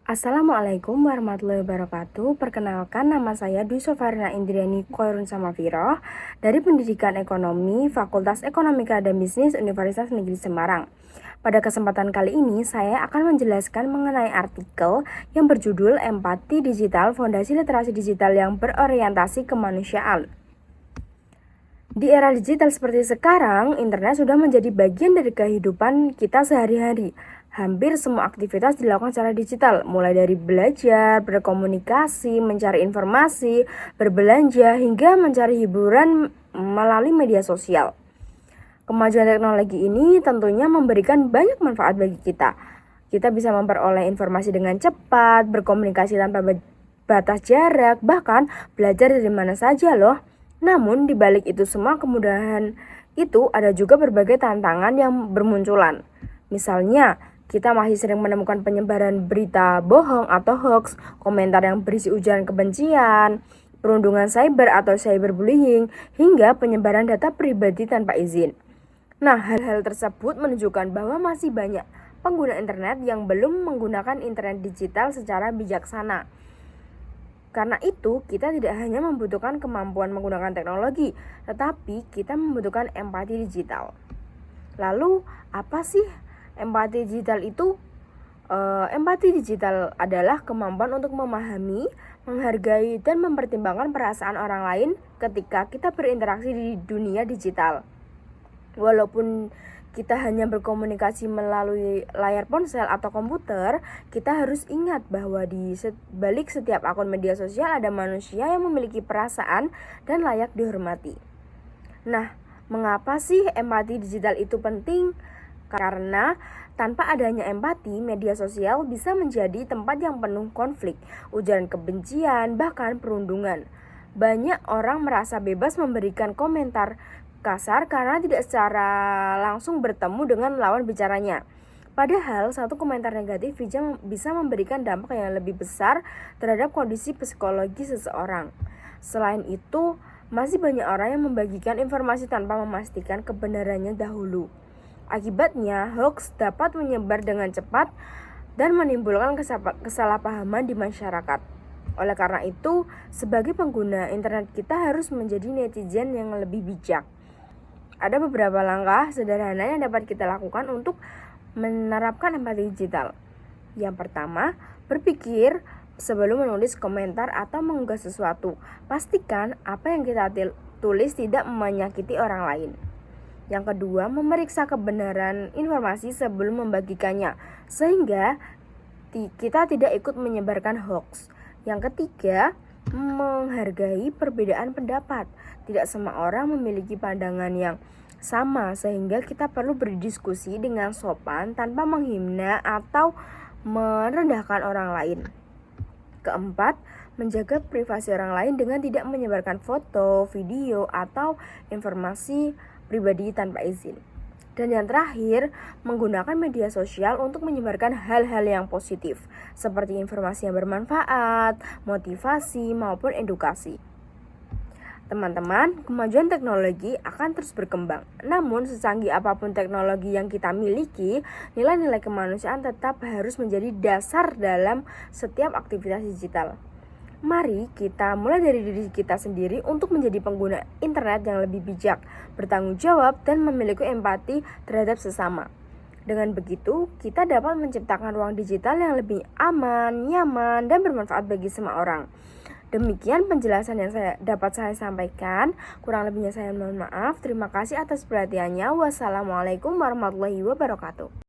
Assalamualaikum warahmatullahi wabarakatuh. Perkenalkan, nama saya Dwi Sofarina Indriani Koirun Samafiroh dari Pendidikan Ekonomi Fakultas Ekonomika dan Bisnis Universitas Negeri Semarang. Pada kesempatan kali ini, saya akan menjelaskan mengenai artikel yang berjudul Empati Digital, Fondasi Literasi Digital yang Berorientasi Kemanusiaan. Di era digital seperti sekarang, internet sudah menjadi bagian dari kehidupan kita sehari-hari. Hampir semua aktivitas dilakukan secara digital, mulai dari belajar, berkomunikasi, mencari informasi, berbelanja, hingga mencari hiburan melalui media sosial. Kemajuan teknologi ini tentunya memberikan banyak manfaat bagi kita. Kita bisa memperoleh informasi dengan cepat, berkomunikasi tanpa batas jarak, bahkan belajar dari mana saja loh. Namun, di balik itu semua kemudahan itu ada juga berbagai tantangan yang bermunculan. Misalnya, kita masih sering menemukan penyebaran berita bohong atau hoax, komentar yang berisi ujaran kebencian, perundungan cyber atau cyberbullying, hingga penyebaran data pribadi tanpa izin. Nah, hal-hal tersebut menunjukkan bahwa masih banyak pengguna internet yang belum menggunakan internet digital secara bijaksana. Karena itu, kita tidak hanya membutuhkan kemampuan menggunakan teknologi, tetapi kita membutuhkan empati digital. Lalu, apa sih empati digital itu? Empati digital adalah kemampuan untuk memahami, menghargai, dan mempertimbangkan perasaan orang lain ketika kita berinteraksi di dunia digital. Walaupun kita hanya berkomunikasi melalui layar ponsel atau komputer, kita harus ingat bahwa di balik setiap akun media sosial ada manusia yang memiliki perasaan dan layak dihormati. Nah, mengapa sih empati digital itu penting? Karena tanpa adanya empati, media sosial bisa menjadi tempat yang penuh konflik, ujaran kebencian, bahkan perundungan. Banyak orang merasa bebas memberikan komentar kasar karena tidak secara langsung bertemu dengan lawan bicaranya. Padahal satu komentar negatif bisa memberikan dampak yang lebih besar terhadap kondisi psikologi seseorang. Selain itu, masih banyak orang yang membagikan informasi tanpa memastikan kebenarannya dahulu. Akibatnya, hoax dapat menyebar dengan cepat dan menimbulkan kesalahpahaman di masyarakat. Oleh karena itu, sebagai pengguna internet kita harus menjadi netizen yang lebih bijak. Ada beberapa langkah sederhana yang dapat kita lakukan untuk menerapkan empati digital. Yang pertama, berpikir sebelum menulis komentar atau mengunggah sesuatu. Pastikan apa yang kita tulis tidak menyakiti orang lain. Yang kedua, memeriksa kebenaran informasi sebelum membagikannya, sehingga kita tidak ikut menyebarkan hoax. Yang ketiga, menghargai perbedaan pendapat. Tidak semua orang memiliki pandangan yang sama, sehingga kita perlu berdiskusi dengan sopan tanpa menghina atau merendahkan orang lain. Keempat, menjaga privasi orang lain dengan tidak menyebarkan foto, video, atau informasi pribadi tanpa izin. Dan yang terakhir, menggunakan media sosial untuk menyebarkan hal-hal yang positif, seperti informasi yang bermanfaat, motivasi, maupun edukasi. Teman-teman, kemajuan teknologi akan terus berkembang. Namun, secanggih apapun teknologi yang kita miliki, nilai-nilai kemanusiaan tetap harus menjadi dasar dalam setiap aktivitas digital. Mari kita mulai dari diri kita sendiri untuk menjadi pengguna internet yang lebih bijak, bertanggung jawab, dan memiliki empati terhadap sesama. Dengan begitu, kita dapat menciptakan ruang digital yang lebih aman, nyaman, dan bermanfaat bagi semua orang. Demikian penjelasan yang dapat saya sampaikan. Kurang lebihnya saya mohon maaf. Terima kasih atas perhatiannya. Wassalamualaikum warahmatullahi wabarakatuh.